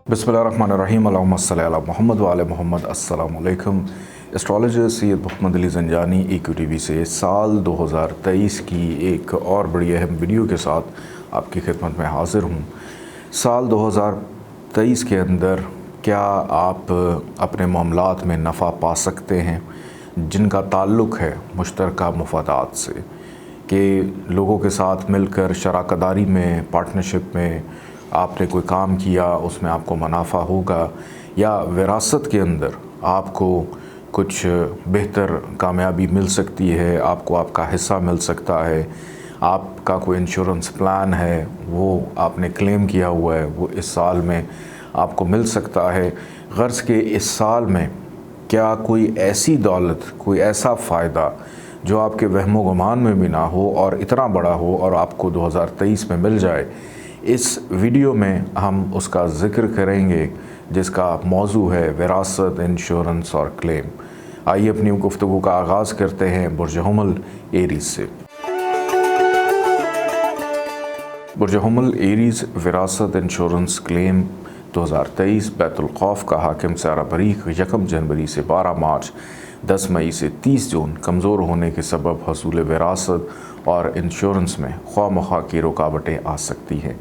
बिस्मिल्लाहिर्रहमानिर्रहीम अल्लाहुम्मा सल्ली अला मोहम्मद व आले मोहम्मद। अस्सलामु अलैकुम। एस्ट्रोलॉजर सैयद मोहम्मद अली ज़ंजानी EQTV से साल 2023 की एक और बड़ी अहम वीडियो के साथ आपकी खिदमत में हाज़िर हूँ। साल 2023 के अंदर क्या आप अपने मामलात में नफ़ा पा सकते हैं जिनका ताल्लुक़ है मुश्तरका मुफादात से, कि लोगों के साथ मिलकर शराकदारी में, पार्टनरशिप में आपने कोई काम किया, उसमें आपको मुनाफा होगा, या विरासत के अंदर आपको कुछ बेहतर कामयाबी मिल सकती है, आपको आपका हिस्सा मिल सकता है, आपका कोई इंश्योरेंस प्लान है वो आपने क्लेम किया हुआ है, वो इस साल में आपको मिल सकता है। गर्ज़ के इस साल में क्या कोई ऐसी दौलत, कोई ऐसा फ़ायदा जो आपके वहमो गुमान में भी ना हो और इतना बड़ा हो और आपको 2023 में मिल जाए, इस वीडियो में हम उसका ज़िक्र करेंगे जिसका मौजू है विरासत, इंश्योरेंस और क्लेम। आइए अपनी गुफ्तगू का आगाज़ करते हैं बुर्ज हुमल एरीज़ से। बुर्ज हुमल एरीज़ विरासत, इंश्योरेंस, क्लेम 2023 बैतुल खौफ का हाकिम सारा बरीक 1 जनवरी से 12 मार्च, 10 मई से 30 जून कमज़ोर होने के सबब हसूल विरासत और इंश्योरेंस में ख्वाह की रुकावटें आ सकती हैं।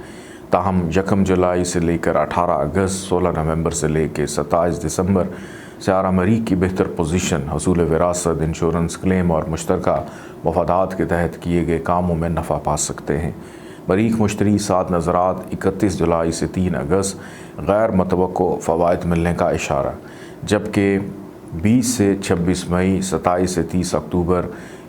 ताहम 1 जुलाई से लेकर 18 अगस्त, 16 नवंबर से लेकर 27 दिसंबर सारा मरीक की बेहतर पोजीशन हसूल विरासत, इंश्योरेंस, क्लेम और मुश्तरका मफादात के तहत किए गए कामों में नफ़ा पा सकते हैं। बरीक मुश्तरी 7 नज़रात 31 जुलाई से 3 अगस्त, गैर मतवक्को फ़वाइद मिलने का इशारा, जबकि 20 से 26 मई, 27 से 30 अक्टूबर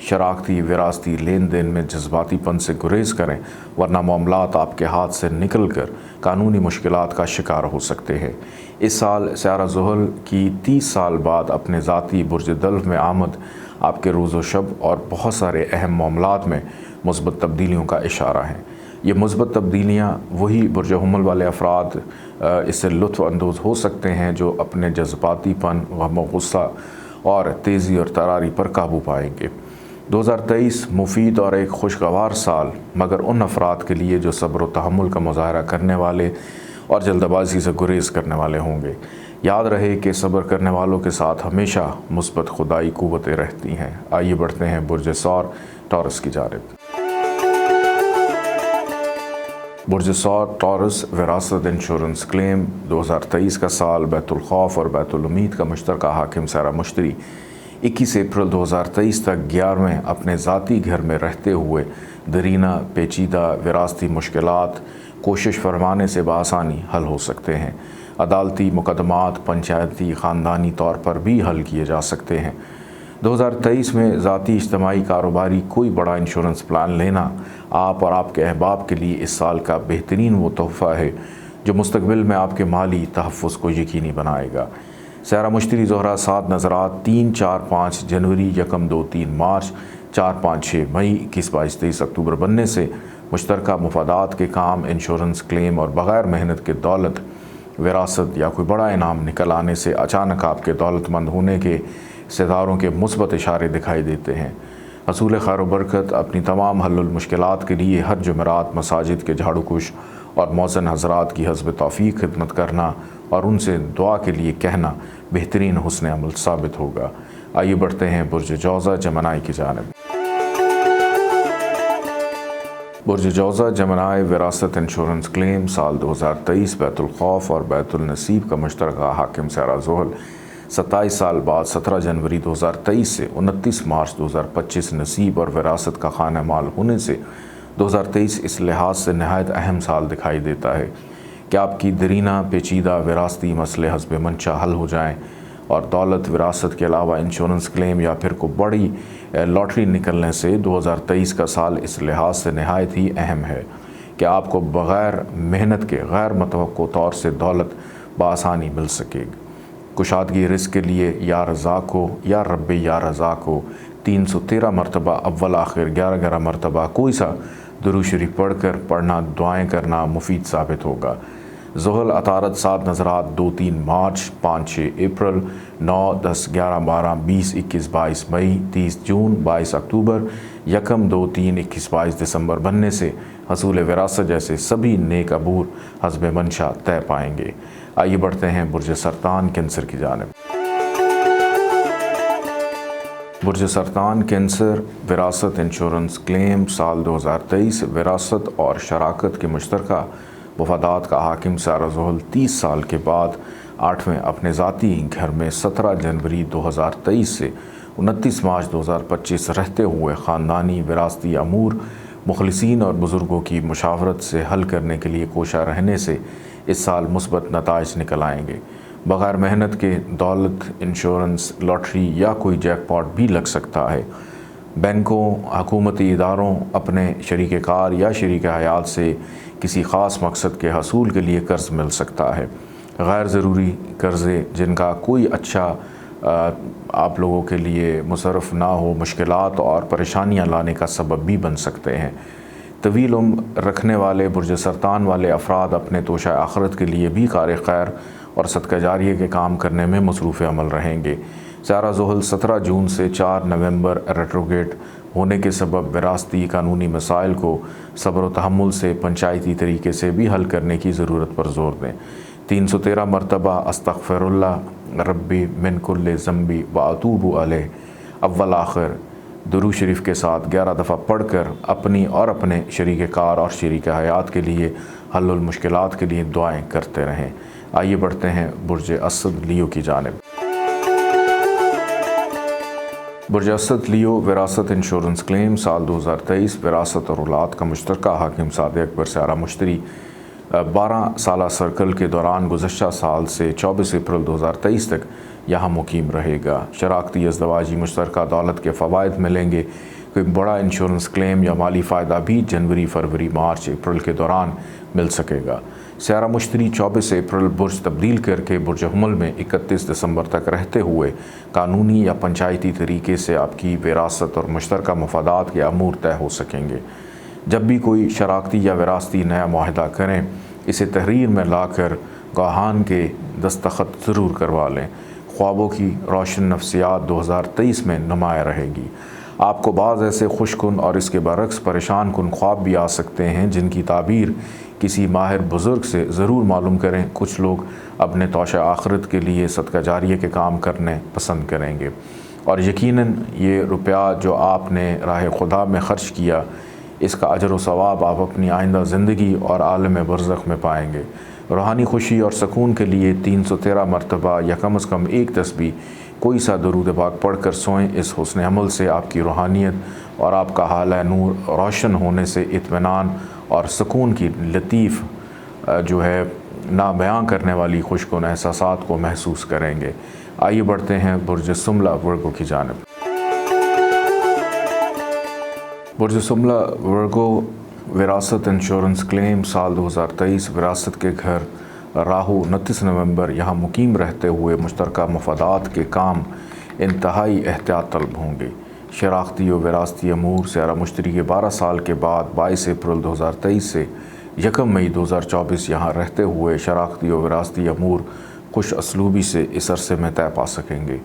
शराकती विरासती लेन देन में जज्बातीपन से गुरेज करें, वरना मामलात आपके हाथ से निकल कर कानूनी मुश्किलात का शिकार हो सकते हैं। इस साल सारा ज़ुहल की 30 साल बाद अपने ज़ाती बुर्ज दल्फ में आमद आपके रोज़ो शब और बहुत सारे अहम मामलात में मुस्बत तब्दीलियों का इशारा है। ये मुस्बत तब्दीलियाँ वही बुर्ज हुमल वाले अफराद इससे लुत्फ़ अंदोज़ हो सकते हैं जो अपने जज्बातीपन, गम, गुस्सा और तेज़ी और तरारी पर काबू पाएंगे। 2023 मुफीद और एक खुशगवार साल मगर उन अफराद के लिए जो सब्र व तहम्मुल का मुज़ाहरा करने वाले और जल्दबाजी से गुरेज करने वाले होंगे। याद रहे कि सब्र करने वालों के साथ हमेशा मुस्बत खुदाई क़ुव्वतें रहती हैं। आइए बढ़ते हैं बुर्ज सौर टॉरस की जानिब। बुर्ज सौर टॉरस विरासत, इंश्योरेंस, क्लेम 2023 का साल बैतुल खौफ और बैतुल उम्मीद का मुश्तरका हाकिम सारा मुश्तरी 21 अप्रैल 2023 तक 11वें अपने ज़ाती घर में रहते हुए दरीना पेचीदा विरासती मुश्किलात कोशिश फरमाने से बआसानी हल हो सकते हैं। अदालती मुकदमात पंचायती ख़ानदानी तौर पर भी हल किए जा सकते हैं। 2023 में ज़ाती इज्तमाही कारोबारी कोई बड़ा इंश्योरेंस प्लान लेना आप और आपके अहबाब के लिए इस साल का बेहतरीन वो तोहफ़ा है जो मुस्तक़बिल में आपके माली तहफ़्फ़ुज़ को यकीनी बनाएगा। सारा मुश्तरी ज़ोहरा 7 नज़रात 3, 4, 5 जनवरी, 1, 2, 3 मार्च, 4, 5, 6 मई, 21, 22, 23 अक्टूबर बनने से मुश्तरका मुफादात के काम, इंश्योरेंस, क्लेम और बग़ैर मेहनत के दौलत, विरासत या कोई बड़ा इनाम निकल आने से अचानक आपके दौलतमंद होने के सितारों के मुस्बत इशारे दिखाई देते हैं। हसूल खैर बरकत अपनी तमाम हल्लुल मुश्किलात के लिए हर जुमेरात मसाजिद के झाड़ू कुश और मौज़न हज़रात की हस्ब तौफ़ीक़ खिदमत करना और उनसे दुआ के लिए कहना बेहतरीन हुस्न अमल साबित होगा। आइए बढ़ते हैं बुर्ज जौज़ा जमनाई की जानिब। बुर्ज जौज़ा जमनाई विरासत, इंश्योरेंस, क्लेम साल 2023 बैतुल खौफ और बैतुल नसीब का मुश्तरका हाकिम सारा ज़ुहल 27 साल बाद 17 जनवरी 2023 से 29 मार्च 2025 नसीब और विरासत का खाना माल होने से 2023 इस लिहाज से नहायत अहम साल दिखाई देता है कि आपकी दरीना पेचीदा विरासती मसले हस्ब मंशा हल हो जाएं और दौलत, विरासत के अलावा इंश्योरेंस, क्लेम या फिर को बड़ी लॉटरी निकलने से 2023 का साल इस लिहाज से नहायत ही अहम है कि आपको बग़ैर मेहनत के गैर मतवक्को तौर से दौलत बआसानी मिल सकेगी। कुशादगी रिज़्क़ के लिए या रज़ाक़ हो या रब्बे या रज़ाक़ हो 313 मरतबा अव्वल आखिर 11 मरतबा कोई सा दुरूद शरीफ पढ़ना, दुआएँ करना मुफीद साबित होगा। ज़ुहल अतारत 7 नज़रात 2, 3 मार्च, 5, 6 अप्रैल, 9, 10, 11, 12, 20, 21, 22 मई, 30 जून, 22 अक्टूबर, 1, 2, 3, 21, 22 दिसंबर बनने से हसूल विरासत जैसे सभी नेक अबूर हस्ब मंशा तय पाएंगे। आइए बढ़ते हैं बुर्ज सरतान कैंसर की जानिब। बुर्ज सरतान कैंसर विरासत इंश्योरेंस क्लेम साल 2023 विरासत और शराकत के मुश्तरका मफादात का हाकिम सारा ज़ोहल 30 साल के बाद 8वें अपने ज़ाती घर में 17 जनवरी 2023 से 29 मार्च 2025 रहते हुए ख़ानदानी विरासती अमूर मुखलिसीन और बुज़ुर्गों की मुशावरत से हल करने के लिए कोशा रहने से इस साल मुस्बत नताइज निकल आएंगे। बग़ैर मेहनत के दौलत, इंश्योरेंस, लॉटरी या कोई जैकपॉट भी लग सकता है। बैंकों, हुकूमती इदारों अपने शरीक कार या शरीक हयात से किसी ख़ास मकसद के हसूल के लिए कर्ज़ मिल सकता है। गैर ज़रूरी कर्ज़े जिनका कोई अच्छा आप लोगों के लिए मुसरफ़ ना हो, मुश्किलात और परेशानियाँ लाने का सबब भी बन सकते हैं। तवील उम्र रखने वाले बुर्ज सरतान वाले अफराद अपने तोशा आखिरत के लिए भी कार खैर और सदका जारिया के काम करने में मसरूफ़ अमल रहेंगे। सारा ज़ोहल 17 जून से 4 नवंबर रेट्रोगेट होने के सबब विरासती कानूनी मसाइल को सब्र व तहम्मुल से पंचायती तरीके से भी हल करने की ज़रूरत पर ज़ोर दें। 313 मरतबा अस्तग़फ़िरुल्लाह रब्बी मिन कुल्लि ज़ंबी व अतूबु अलैह अव्वल आखिर दुरूद शरीफ के साथ 11 दफ़ा पढ़कर अपनी और अपने शरीक कार और शरीक हयात के लिए हल्लुल मुश्किलात के लिए दुआएं करते रहें। आइए बढ़ते हैं बुर्ज असद लियो की जानिब। बुर्ज असद लियो विरासत इंश्योरेंस क्लेम साल 2023 विरासत और औलाद का मुश्तरका हाकिम सादे अकबर सारा मुश्तरी 12 साला सर्कल के दौरान गुज़श्ता साल से 24 अप्रैल 2023 तक यहाँ मुकीम रहेगा। शराकती अज़दवाजी मुश्तरका दौलत के फ़वाइद मिलेंगे। कोई बड़ा इंश्योरेंस क्लेम या माली फ़ायदा भी जनवरी, फरवरी, मार्च, अप्रैल के दौरान मिल सकेगा। सारा मुश्तरी 24 अप्रैल बुर्ज तब्दील करके बुर्ज हुमल में 31 दिसंबर तक रहते हुए कानूनी या पंचायती तरीके से आपकी विरासत और मुश्तरका मफादात के अमूर तय हो सकेंगे। जब भी कोई शराकती या विरासती नया मुआहदा करें, इसे तहरीर में लाकर गवाहान के दस्तखत ज़रूर करवा लें। ख्वाबों की रोशन नफ्सियात 2023 में नुमाया रहेगी। आपको बाज़ ऐसे खुशकुन और इसके बरक्स परेशान कुन ख्वाब भी आ सकते हैं जिनकी ताबीर किसी माहिर बुज़ुर्ग से ज़रूर मालूम करें। कुछ लोग अपने तोशा आखिरत के लिए सदका जारिया के काम करने पसंद करेंगे और यकीनन ये रुपया जो आपने राह खुदा में ख़र्च किया, इसका अजर व सवाब आप अपनी आइंदा ज़िंदगी और आलम बरज़ख में पाएंगे। रूहानी खुशी और सुकून के लिए 313 मरतबा या कम अज़ कम एक तस्बीह कोई सा दरूद पाक पढ़ कर सोएं। इस हुस्न अमल से आपकी रूहानियत और आपका हाल नूर रोशन होने से इत्मीनान और सुकून की लतीफ़ जो है ना बयां करने वाली खुशकुन एहसासात को महसूस करेंगे। आइए बढ़ते हैं बुर्ज सुमला वर्गो की जानिब। बुर्ज सुमला वर्गो विरासत इंश्योरेंस क्लेम साल 2023 विरासत के घर राहु 29 नवंबर यहाँ मुकीम रहते हुए मुश्तरका मफादात के काम इंतहाई एहतियात तलब होंगे। शराकती व विरासती अमूर सारा मुश्तरी के 12 साल के बाद 22 अप्रैल 2023 से 1 मई 2024 यहाँ रहते हुए शराकती व विरासती अमूर खुश असलूबी से इस अरसे में तय पा सकेंगे।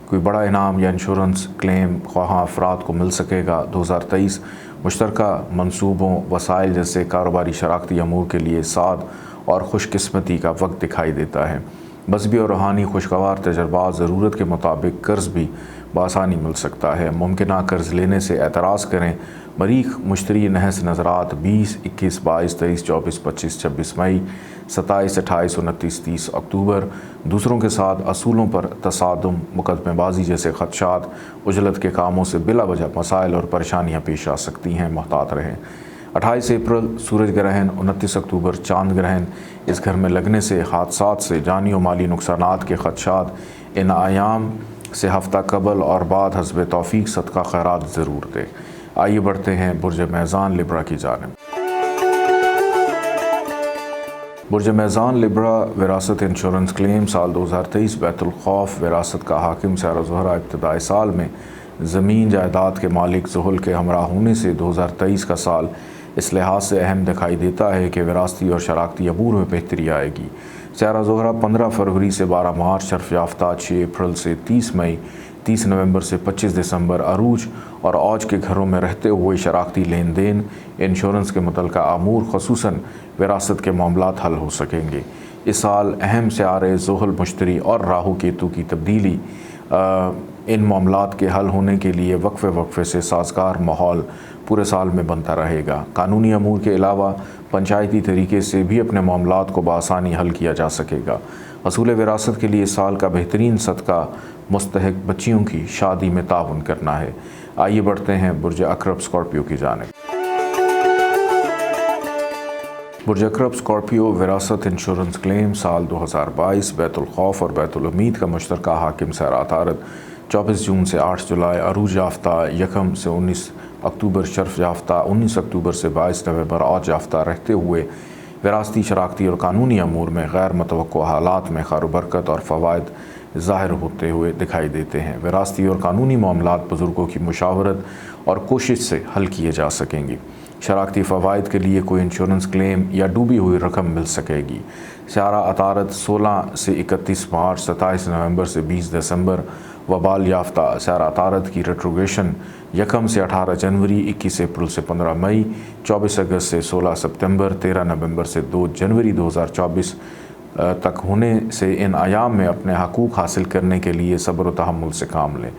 कोई बड़ा इनाम या इंश्योरेंस क्लेम ख्वाह अफराद को मिल सकेगा। 2023 मुश्तरका मनसूबों वसाइल जैसे कारोबारी शराकती अमूर के लिए साद और खुशकिस्मती का वक्त दिखाई देता है। मज़हबी और रूहानी खुशगवार तजर्बात ज़रूरत के मुताबिक कर्ज़ भी बआसानी मिल सकता है। मुमकिन कर्ज़ लेने से एतराज़ करें। मरीख मुश्तरी नहस नज़रात 20, 21, 22, 23, 24, 25, 26 मई, 27, 28, 29, 30 अक्टूबर दूसरों के साथ असूलों पर तसादुम, मुकदमेबाजी जैसे ख़दशात, उजलत के कामों से बिला वजह मसाइल और परेशानियाँ पेश आ सकती हैं। मुहतात रहें। 28 अप्रैल सूरज ग्रहण, 29 अक्टूबर चांद ग्रहण इस घर में लगने से हादसात से जानी और माली नुकसानात के ख़दशात इन आयाम से हफ्ता कबल और बाद हस्ब तौफीक सदका खैरात ज़रूर दे। आइए बढ़ते हैं बुर्ज मैज़ान लिब्रा की जानिब। बुर्ज मैज़ान लिब्रा विरासत इंश्योरेंस क्लेम साल 2023 बैतुल खौफ विरासत का हाकिम सारा ज़ोहरा इब्तदाई साल में ज़मीन जायदाद के मालिक ज़ुहल के हमरा होने से 2023 का साल इस लिहाज से अहम दिखाई देता है कि विरासती और शराकती अमूर में बेहतरी आएगी। सारा ज़ोहरा 15 फरवरी से 12 मार्च शर्फ याफ्ता, 6 अप्रैल से 30 मई, 30 नवंबर से 25 दिसंबर अरूज और औज के घरों में रहते हुए शराकती लेन देन, इंश्योरेंस के मुतल्लिक़ा अमूर ख़ुसूसन विरासत के मामलात हल हो सकेंगे। اس سال اہم سیارے ذوحل، مشتری اور راہو کیتو کی تبدیلی ان معاملات کے حل ہونے کے لیے وقفے سے سازگار ماحول پورے سال میں بنتا رہے گا۔ قانونی امور کے علاوہ پنچایتی طریقے سے بھی اپنے معاملات کو بآسانی حل کیا جا سکے گا۔ حصول وراثت کے لیے اس سال کا بہترین صدقہ مستحق بچیوں کی شادی میں تعاون کرنا ہے۔ آئیے بڑھتے ہیں برج عقرب اسکارپیو کی جانب۔ برج عقرب اسکارپیو وراثت انشورنس کلیم سال 2022 بیت الخوف اور بیت الامید کا مشترکہ حاکم سیر عطارد 24 جون سے 8 جولائی عروج یافتہ، 1 سے 19 اکتوبر شرف یافتہ، 19 اکتوبر سے 22 نومبر عوج یافتہ رہتے ہوئے وراثتی، شراکتی اور قانونی امور میں غیر متوقع حالات میں خیر و برکت اور فوائد ظاہر ہوتے ہوئے دکھائی دیتے ہیں۔ وراثتی اور قانونی معاملات بزرگوں کی مشاورت اور کوشش سے حل کیے جا سکیں گے۔ شراکتی فوائد کے لیے کوئی انشورنس کلیم یا ڈوبی ہوئی رقم مل سکے گی۔ سیارہ عطارد 16 سے 31 مارچ، 27 نومبر سے 20 دسمبر وبال یافتہ۔ سیارہ عطارد کی ریٹروگریشن 1 سے 18 جنوری، 21 اپریل سے 15 مئی، 24 اگست سے 16 ستمبر، 13 نومبر سے 2 جنوری 2024 تک ہونے سے ان ایام میں اپنے حقوق حاصل کرنے کے لیے صبر و تحمل سے کام لیں۔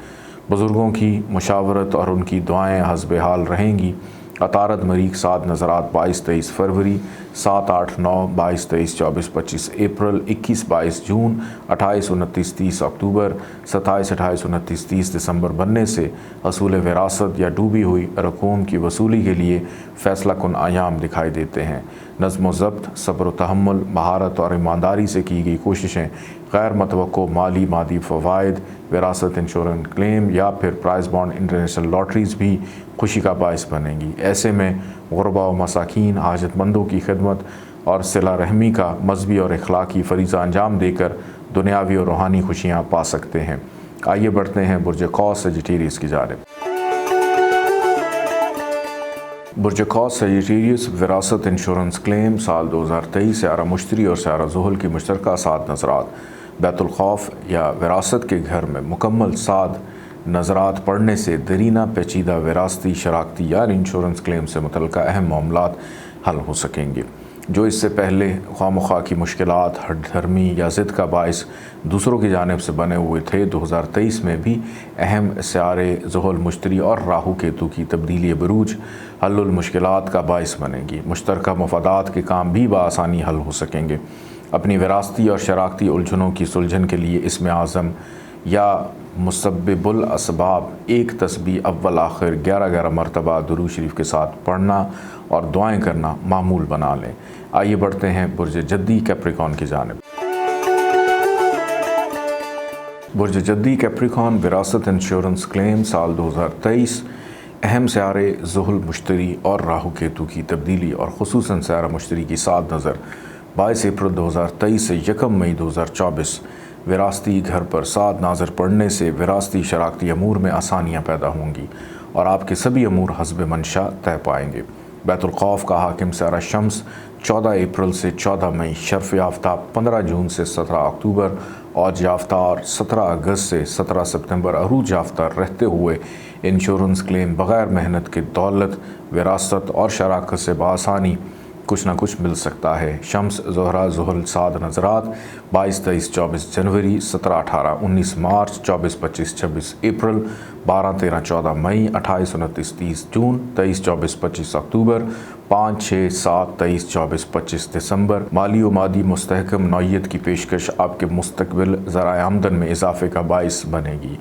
بزرگوں کی مشاورت اور ان کی دعائیں حسب حال رہیں گی۔ عطارد مریخ 7 نظرات 22-23 فروری، 7-8-9 22-23 24-25 اپریل، 21-22 جون، 28-29-30 اکتوبر، 27-28-29 30 دسمبر بننے سے حصول وراثت یا ڈوبی ہوئی رقوم کی وصولی کے لیے فیصلہ کن ایام دکھائی دیتے ہیں۔ نظم و ضبط، صبر و تحمل، مہارت اور ایمانداری سے کی گئی کوششیں غیر متوقع مادی فوائد، وراثت انشورنس کلیم یا پھر پرائز بانڈ انٹرنیشنل لاٹریز بھی خوشی کا باعث بنیں گی۔ ایسے میں غربا و مساکین، حاجت مندوں کی خدمت اور صلہ رحمی کا مذہبی اور اخلاقی فریضہ انجام دے کر دنیاوی اور روحانی خوشیاں پا سکتے ہیں۔ آئیے بڑھتے ہیں برج قوس سیجیٹیریس کی جانب۔ برج قوس سیجیٹیریس وراثت انشورنس کلیم سال 2023 سیارہ مشتری اور سیارہ ذوحل کی مشترکہ 7 نظرات بیت الخوف یا وراثت کے گھر میں مکمل 7 نظرات پڑھنے سے درینہ پیچیدہ وراثتی، شراکتی یا انشورنس کلیم سے متعلقہ اہم معاملات حل ہو سکیں گے۔ جو اس سے پہلے خواہ مخواہ کی مشکلات، ہٹ دھرمی یا ضد کا باعث دوسروں کی جانب سے بنے ہوئے تھے، 2023 میں بھی اہم سیارے ذوحل، مشتری اور راہو کیتو کی تبدیلی بروج حل المشکلات کا باعث بنے گی۔ مشترکہ مفادات کے کام بھی بآسانی حل ہو سکیں گے۔ اپنی وراثتی اور شراکتی الجھنوں کی سلجھن کے لیے اسم اعظم یا مسبب الاسباب ایک تسبیح اول آخر 11 مرتبہ درود شریف کے ساتھ پڑھنا اور دعائیں کرنا معمول بنا لیں۔ آئیے بڑھتے ہیں برج جدی کیپریکون کی جانب۔ برج جدی کیپریکون وراثت انشورنس کلیم سال 2023 اہم سیارے ذوحل، مشتری اور راہو کیتو کی تبدیلی اور خصوصاً سیارہ مشتری کی 7 نظر 22 اپریل 2023 سے 1 مئی 2024 وراثتی گھر پر 7 ناظر پڑھنے سے وراثتی، شراکتی امور میں آسانیاں پیدا ہوں گی اور آپ کے سبھی امور حسب منشا طے پائیں گے۔ بیت الخوف کا حاکم سیارہ شمس 14 اپریل سے 14 مئی شرف یافتہ، 15 جون سے 17 اکتوبر عوج یافتہ اور 17 اگست سے 17 ستمبر عروج یافتہ رہتے ہوئے انشورنس کلیم بغیر محنت کے دولت، وراثت اور شراکت سے بآسانی کچھ نہ کچھ مل سکتا ہے۔ شمس زہرہ ذوحل 7 نظرات 22-23 24 جنوری، 17-18 19 مارچ، 24-25 26 اپریل، 12-13 14 مئی، 28-29 30 جون، 23-24 25 اکتوبر، 5-6-7 23 24 25 دسمبر مالی و مادی مستحکم نوعیت کی پیشکش آپ کے مستقبل ذرائع آمدن میں اضافے کا باعث بنے گی۔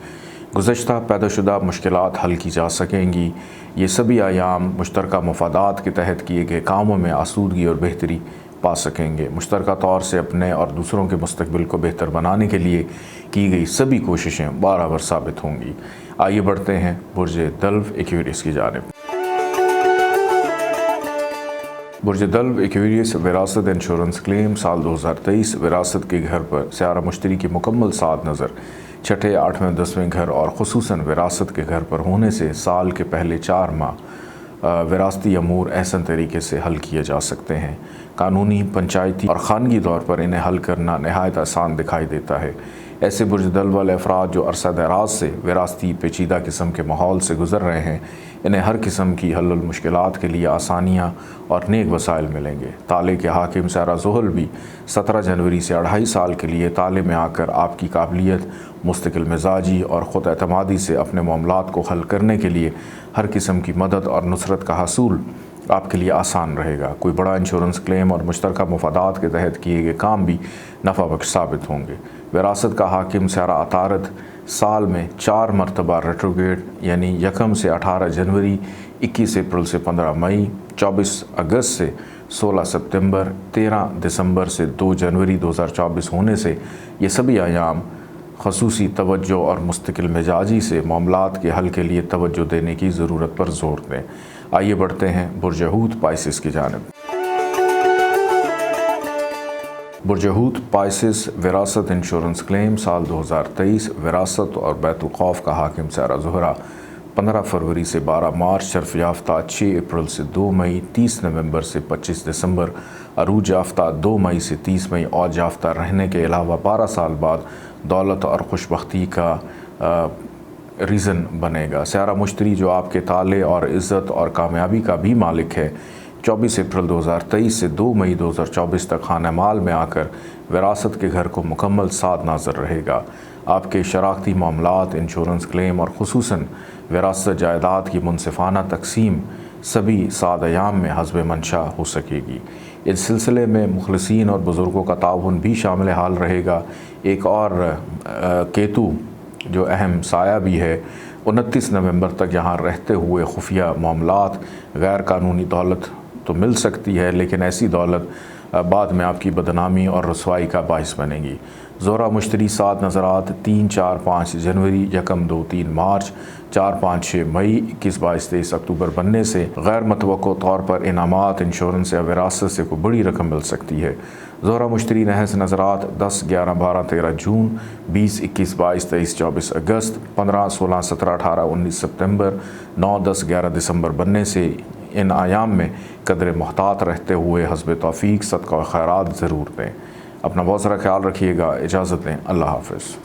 گزشتہ پیدا شدہ مشکلات حل کی جا سکیں گی۔ یہ سبھی ایام مشترکہ مفادات کے تحت کیے گئے کاموں میں آسودگی اور بہتری پا سکیں گے۔ مشترکہ طور سے اپنے اور دوسروں کے مستقبل کو بہتر بنانے کے لیے کی گئی سبھی کوششیں برابر ثابت ہوں گی۔ آئیے بڑھتے ہیں برج دلو ایکویریس کی جانب۔ برج دلو ایکویریس وراثت انشورنس کلیم سال 2023 وراثت کے گھر پر سیارہ مشتری کی مکمل 7 نظر 6، 8، 10ویں گھر اور خصوصاً وراثت کے گھر پر ہونے سے سال کے پہلے 4 ماہ وراثتی امور احسن طریقے سے حل کیے جا سکتے ہیں۔ قانونی، پنچایتی اور خانگی طور پر انہیں حل کرنا نہایت آسان دکھائی دیتا ہے۔ ایسے برج دلو والے افراد جو عرصہ دراز سے وراثتی پیچیدہ قسم کے ماحول سے گزر رہے ہیں، انہیں ہر قسم کی حل المشکلات کے لیے آسانیاں اور نیک وسائل ملیں گے۔ تالے کے حاکم سیارہ زحل بھی 17 جنوری سے 2.5 سال کے لیے تالے میں آ کر آپ کی قابلیت، مستقل مزاجی اور خود اعتمادی سے اپنے معاملات کو حل کرنے کے لیے ہر قسم کی مدد اور نصرت کا حصول آپ کے لیے آسان رہے گا۔ کوئی بڑا انشورنس کلیم اور مشترکہ مفادات کے تحت کیے گئے کام بھی نفع بخش ثابت ہوں گے۔ وراثت کا حاکم سیارہ عطارد سال میں 4 مرتبہ ریٹروگریڈ یعنی 1 سے 18 جنوری، 21 اپریل سے 15 مئی، 24 اگست سے 16 ستمبر، 13 دسمبر سے 2 جنوری 2024 ہونے سے یہ سبھی ایام خصوصی توجہ اور مستقل مزاجی سے معاملات کے حل کے لیے توجہ دینے کی ضرورت پر زور دیں۔ آئیے بڑھتے ہیں برج حوت پائسس کی جانب۔ برج حوت پائسس وراثت انشورنس کلیم سال 2023 وراثت اور بیت الخوف کا حاکم سیارہ زہرہ 15 فروری سے 12 مارچ، شرف یافتہ 6 اپریل سے 2 مئی، 30 نومبر سے 25 دسمبر، عروج یافتہ 2 مئی سے 30 مئی، اوج یافتہ رہنے کے علاوہ 12 سال بعد دولت اور خوشبختی کا ریزن بنے گا۔ سیارہ مشتری جو آپ کے تالے اور عزت اور کامیابی کا بھی مالک ہے، 24 اپریل 2023 سے 2 مئی 2024 تک خانہ مال میں آ کر وراثت کے گھر کو مکمل ساتھ ناظر رہے گا۔ آپ کے شراکتی معاملات، انشورنس کلیم اور خصوصاً وراثت جائیداد کی منصفانہ تقسیم سبھی 7 ایام میں حسب منشا ہو سکے گی۔ اس سلسلے میں مخلصین اور بزرگوں کا تعاون بھی شامل حال رہے گا۔ ایک اور کیتو جو اہم سایہ بھی ہے، 29 نومبر تک یہاں رہتے ہوئے خفیہ معاملات، غیر قانونی دولت تو مل سکتی ہے، لیکن ایسی دولت بعد میں آپ کی بدنامی اور رسوائی کا باعث بنے گی۔ زہرہ مشتری 7 نظرات 3، 4، 5 جنوری، 1، 2، 3 مارچ، 4، 5، 6 مئی، 21، 22، 23 اکتوبر بننے سے غیر متوقع طور پر انعامات، انشورنس یا وراثت سے کوئی بڑی رقم مل سکتی ہے۔ زہرہ مشتری نحس نظرات 10، 11، 12، 13 جون، 20، 21، 22، 23، 24 اگست، 15، 16، 17، 18، 19 ستمبر، 9، 10، 11 دسمبر بننے سے ان ایام میں قدر محتاط رہتے ہوئے حسب توفیق صدقہ و خیرات ضرور دیں۔ اپنا بہت سارا خیال رکھیے گا۔ اجازت دیں۔ اللہ حافظ۔